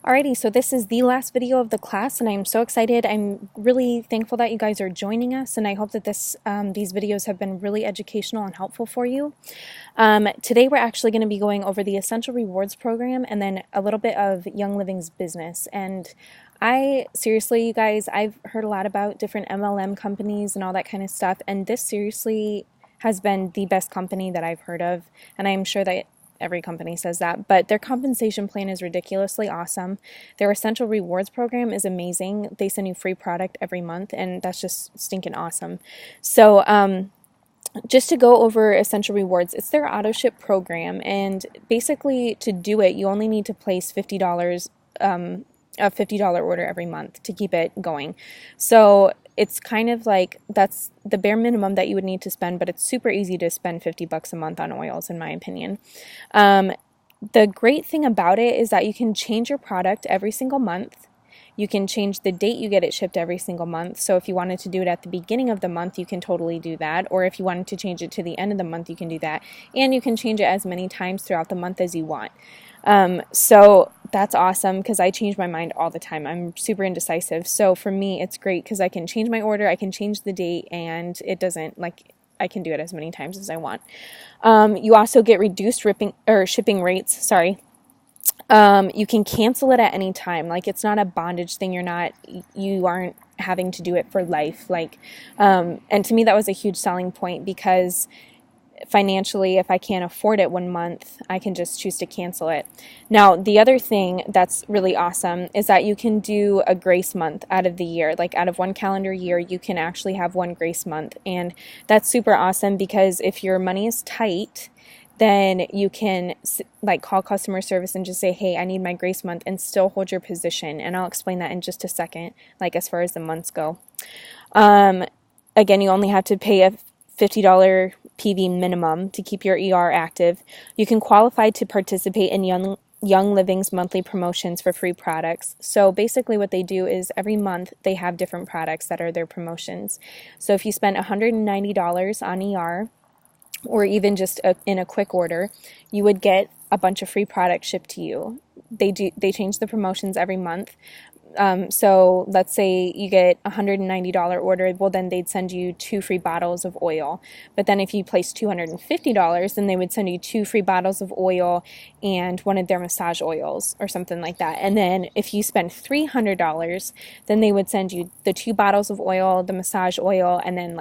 Alrighty, so this is the last video of the class, and I'm so excited. I'm really thankful that you guys are joining us, and I hope that these videos have been really educational and helpful for you. Today we're actually going to be going over the Essential Rewards program and then a little bit of Young Living's business. And seriously, you guys, I've heard a lot about different MLM companies and all that kind of stuff, and this seriously has been the best company that I've heard of, and I'm sure that every company says that, but their compensation plan is ridiculously awesome. Their Essential Rewards program is amazing. They send you free product every month, and that's just stinking awesome. So, just to go over Essential Rewards, it's their auto ship program, and basically to do it, you only need to place $50, a $50 order every month to keep it going. So it's kind of like that's the bare minimum that you would need to spend, but it's super easy to spend $50 a month on oils, in my opinion. The great thing about it is that you can change your product every single month. You can change the date you get it shipped every single month. So if you wanted to do it at the beginning of the month, you can totally do that. Or if you wanted to change it to the end of the month, you can do that. And you can change it as many times throughout the month as you want. So that's awesome because I change my mind all the time. I'm super indecisive. So for me, it's great because I can change my order, I can change the date, and it doesn't I can do it as many times as I want. You also get reduced shipping rates. Sorry. You can cancel it at any time. Like, it's not a bondage thing. You aren't having to do it for life. And to me, that was a huge selling point because financially, if I can't afford it one month, I can just choose to cancel it. Now, the other thing that's really awesome is that you can do a grace month out of the year. Like, out of one calendar year, you can actually have one grace month. And that's super awesome because if your money is tight, then you can call customer service and just say, hey, I need my grace month, and still hold your position. And I'll explain that in just a second, as far as the months go. Again, you only have to pay a $50 PV minimum to keep your ER active. You can qualify to participate in Young Living's monthly promotions for free products. So basically what they do is every month they have different products that are their promotions. So if you spend $190 on ER, or even just in a quick order, you would get a bunch of free products shipped to you. They change the promotions every month. So let's say you get a $190 order, well, then they'd send you 2 free bottles of oil. But then if you place $250, then they would send you 2 free bottles of oil and one of their massage oils or something like that. And then if you spend $300, then they would send you the 2 bottles of oil, the massage oil, and then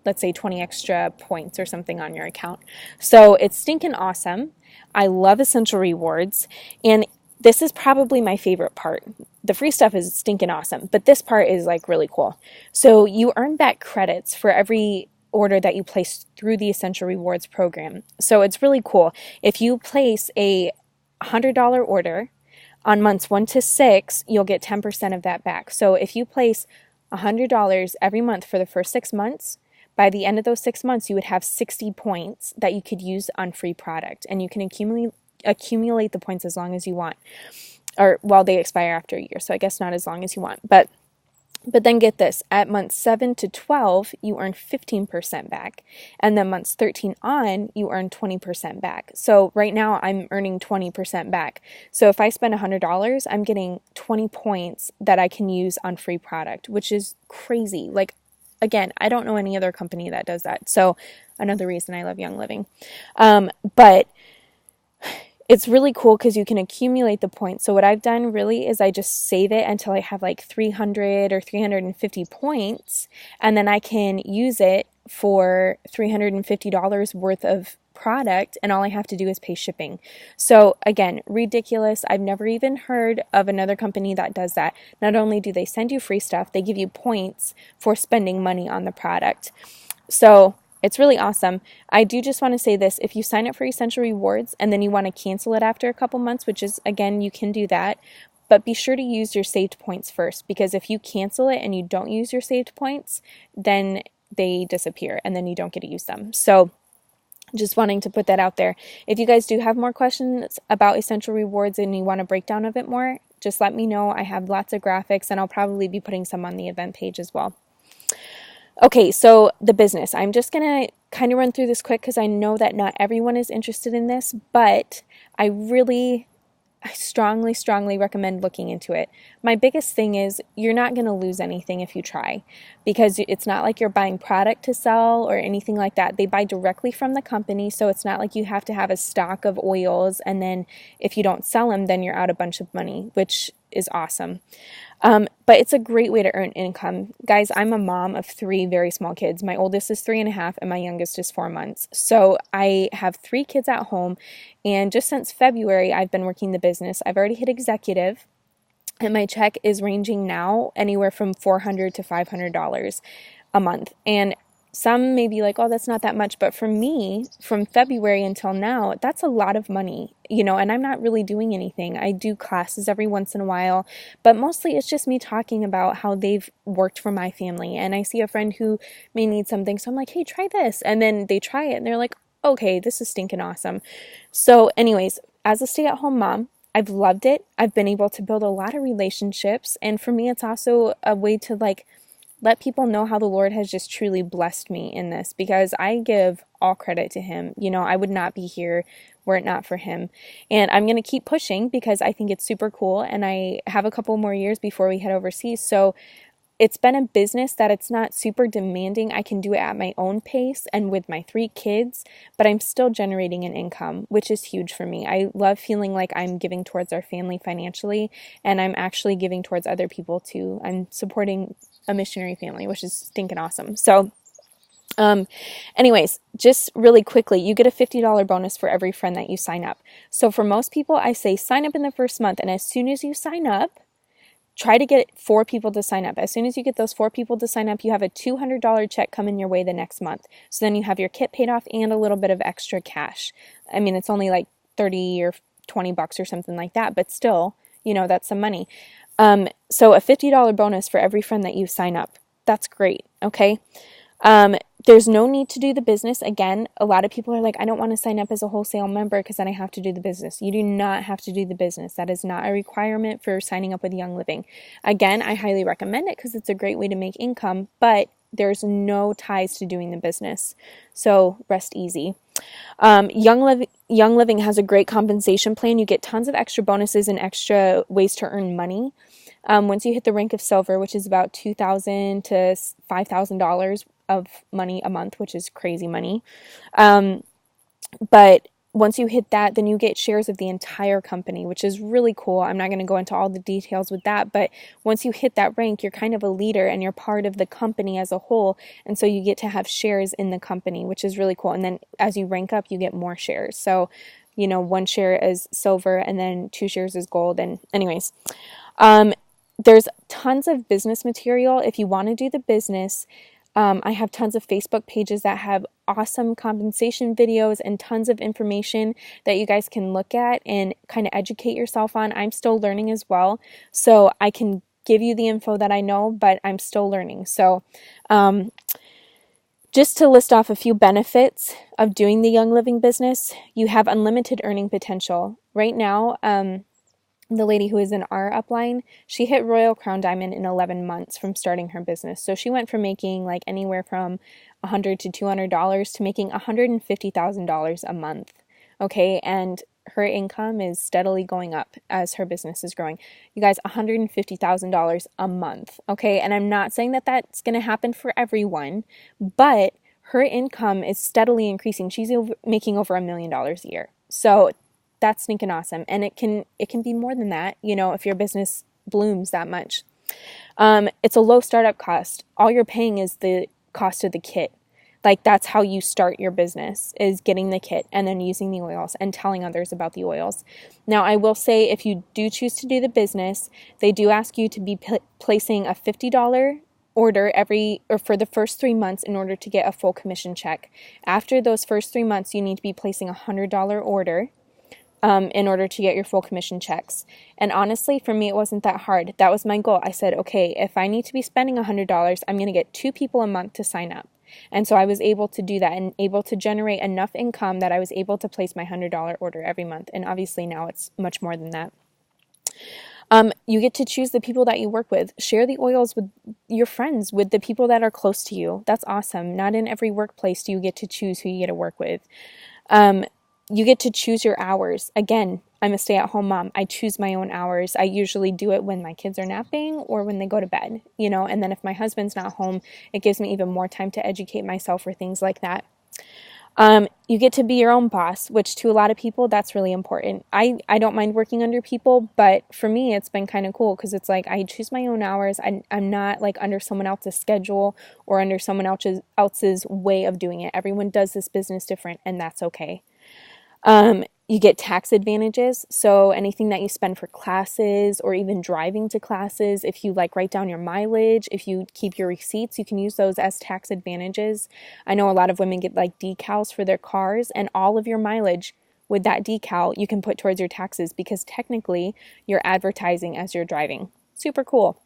let's say 20 extra points or something on your account. So it's stinking awesome. I love Essential Rewards, and this is probably my favorite part. The free stuff is stinking awesome, but this part is really cool. So you earn back credits for every order that you place through the Essential Rewards program. So it's really cool. If you place a $100 order on months 1 to 6, you'll get 10% of that back. So if you place $100 every month for the first 6 months, by the end of those 6 months, you would have 60 points that you could use on free product, and you can accumulate the points as long as you want, or they expire after a year. So I guess not as long as you want, but then get this, at months 7 to 12, you earn 15% back. And then months 13 on, you earn 20% back. So right now I'm earning 20% back. So if I spend $100, I'm getting 20 points that I can use on free product, which is crazy. Again, I don't know any other company that does that. So another reason I love Young Living. But it's really cool because you can accumulate the points. So what I've done really is I just save it until I have 300 or 350 points, and then I can use it for $350 worth of product, and all I have to do is pay shipping. So again, ridiculous. I've never even heard of another company that does that. Not only do they send you free stuff, they give you points for spending money on the product. So it's really awesome. I do just want to say this. If you sign up for Essential Rewards and then you want to cancel it after a couple months, which is, again, you can do that, but be sure to use your saved points first, because if you cancel it and you don't use your saved points, then they disappear and then you don't get to use them. So just wanting to put that out there. If you guys do have more questions about Essential Rewards and you want a breakdown of it more, just let me know. I have lots of graphics, and I'll probably be putting some on the event page as well. Okay, so the business. I'm just going to kind of run through this quick because I know that not everyone is interested in this, but I really I strongly, strongly recommend looking into it. My biggest thing is you're not going to lose anything if you try, because it's not like you're buying product to sell or anything like that. They buy directly from the company, so it's not like you have to have a stock of oils, and then if you don't sell them, then you're out a bunch of money, which is awesome. But it's a great way to earn income. Guys, I'm a mom of 3 very small kids. My oldest is 3.5 and my youngest is 4 months. So I have 3 kids at home. And just since February, I've been working the business. I've already hit executive, and my check is ranging now anywhere from $400 to $500 a month. And some may be like, oh, that's not that much. But for me, from February until now, that's a lot of money, and I'm not really doing anything. I do classes every once in a while, but mostly it's just me talking about how they've worked for my family. And I see a friend who may need something. So I'm like, hey, try this. And then they try it and they're like, okay, this is stinking awesome. So anyways, as a stay-at-home mom, I've loved it. I've been able to build a lot of relationships. And for me, it's also a way to let people know how the Lord has just truly blessed me in this, because I give all credit to Him. I would not be here were it not for Him. And I'm going to keep pushing because I think it's super cool. And I have a couple more years before we head overseas. So it's been a business that it's not super demanding. I can do it at my own pace and with my 3 kids, but I'm still generating an income, which is huge for me. I love feeling like I'm giving towards our family financially, and I'm actually giving towards other people too. I'm supporting a missionary family, which is stinking awesome. So anyways, just really quickly, you get a $50 bonus for every friend that you sign up. So for most people, I say sign up in the first month, and as soon as you sign up, try to get 4 people to sign up. As soon as you get those 4 people to sign up, you have a $200 check coming your way the next month. So then you have your kit paid off and a little bit of extra cash. I mean, it's only like 30 or 20 bucks or something like that, but still, that's some money. So a $50 bonus for every friend that you sign up. That's great. Okay. There's no need to do the business. Again, a lot of people are like, I don't want to sign up as a wholesale member because then I have to do the business. You do not have to do the business. That is not a requirement for signing up with Young Living. Again, I highly recommend it because it's a great way to make income, but there's no ties to doing the business. So rest easy. Young Living has a great compensation plan. You get tons of extra bonuses and extra ways to earn money. Once you hit the rank of silver, which is about $2,000 to $5,000 of money a month, which is crazy money. But once you hit that, then you get shares of the entire company, which is really cool. I'm not going to go into all the details with that, but once you hit that rank, you're kind of a leader and you're part of the company as a whole. And so you get to have shares in the company, which is really cool. And then as you rank up, you get more shares. So, 1 share is silver and then 2 shares is gold. And anyways, there's tons of business material. If you want to do the business, I have tons of Facebook pages that have awesome compensation videos and tons of information that you guys can look at and kind of educate yourself on. I'm still learning as well, so I can give you the info that I know, but I'm still learning. So just to list off a few benefits of doing the Young Living business, you have unlimited earning potential. Right now, the lady who is in our upline, she hit Royal Crown Diamond in 11 months from starting her business. So she went from making like anywhere from $100 to $200 to making $150,000 a month. Okay. And her income is steadily going up as her business is growing. You guys, $150,000 a month. Okay. And I'm not saying that that's going to happen for everyone, but her income is steadily increasing. She's making over $1 million a year. So that's stinking awesome. And it can be more than that, if your business blooms that much. It's a low startup cost. All you're paying is the cost of the kit. Like, that's how you start your business, is getting the kit and then using the oils and telling others about the oils. Now, I will say, if you do choose to do the business, they do ask you to be placing a $50 order for the first 3 months in order to get a full commission check. After those first 3 months, you need to be placing a $100 order in order to get your full commission checks. And honestly, for me, it wasn't that hard. That was my goal. I said, okay, if I need to be spending $100, I'm going to get 2 people a month to sign up. And so I was able to do that and able to generate enough income that I was able to place my $100 order every month. And obviously now it's much more than that. You get to choose the people that you work with. Share the oils with your friends, with the people that are close to you. That's awesome. Not in every workplace do you get to choose who you get to work with. You get to choose your hours. Again, I'm a stay-at-home mom. I choose my own hours. I usually do it when my kids are napping or when they go to bed, you know, and then if my husband's not home, it gives me even more time to educate myself for things like that. You get to be your own boss, which to a lot of people, that's really important. I don't mind working under people, but for me, it's been kind of cool because it's like I choose my own hours. I'm not like under someone else's schedule or under someone else's way of doing it. Everyone does this business different, and that's okay. You get tax advantages. So anything that you spend for classes or even driving to classes, if you like write down your mileage, if you keep your receipts, you can use those as tax advantages. I know a lot of women get like decals for their cars, and all of your mileage with that decal you can put towards your taxes because technically you're advertising as you're driving. Super cool.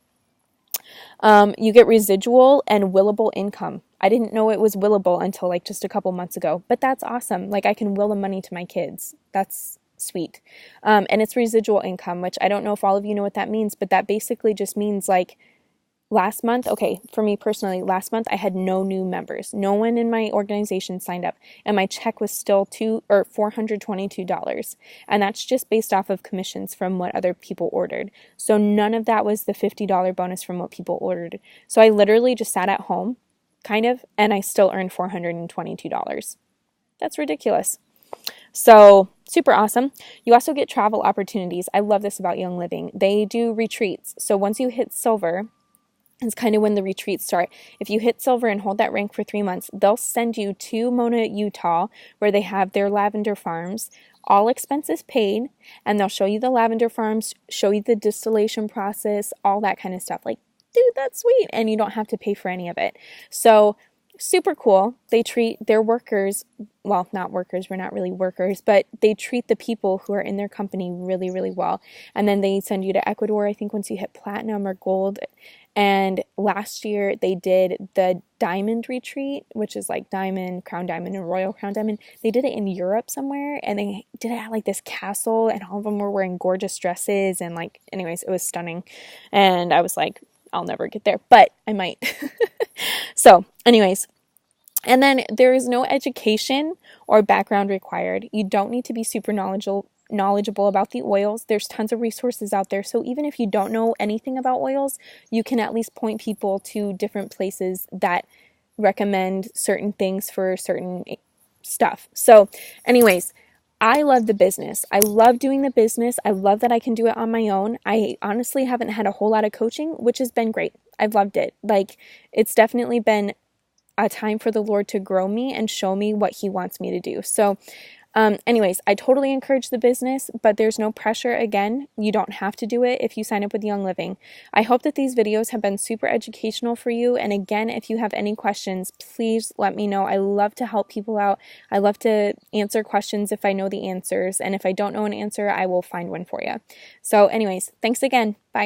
You get residual and willable income. I didn't know it was willable until like just a couple months ago, but that's awesome. Like I can will the money to my kids. That's sweet. And it's residual income, which I don't know if all of you know what that means, but that basically just means like last month, okay, for me personally, last month I had no new members. No one in my organization signed up, and my check was still $422. And that's just based off of commissions from what other people ordered. So none of that was the $50 bonus from what people ordered. So I literally just sat at home, kind of, and I still earned $422. That's ridiculous. So super awesome. You also get travel opportunities. I love this about Young Living. They do retreats. So once you hit silver, it's kind of when the retreats start. If you hit silver and hold that rank for 3 months, they'll send you to Mona, Utah, where they have their lavender farms, all expenses paid, and they'll show you the lavender farms, show you the distillation process, all that kind of stuff. Like, dude, that's sweet. And you don't have to pay for any of it. So super cool. They treat their workers, well, not workers, we're not really workers, but they treat the people who are in their company really, really well. And then they send you to Ecuador, I think, once you hit platinum or gold. And last year they did the diamond retreat, which is like diamond, crown diamond, and royal crown diamond. They did it in Europe somewhere, and they did it at like this castle, and all of them were wearing gorgeous dresses, and like, anyways, it was stunning. And I was like, I'll never get there, but I might. So anyways, and then there is no education or background required. You don't need to be super knowledgeable about the oils. There's tons of resources out there. So even if you don't know anything about oils, you can at least point people to different places that recommend certain things for certain stuff. So anyways, I love the business. I love doing the business. I love that I can do it on my own. I honestly haven't had a whole lot of coaching, which has been great. I've loved it. Like, it's definitely been a time for the Lord to grow me and show me what He wants me to do. So anyways, I totally encourage the business, but there's no pressure. Again, you don't have to do it if you sign up with Young Living. I hope that these videos have been super educational for you. And again, if you have any questions, please let me know. I love to help people out. I love to answer questions if I know the answers. And if I don't know an answer, I will find one for you. So anyways, thanks again. Bye.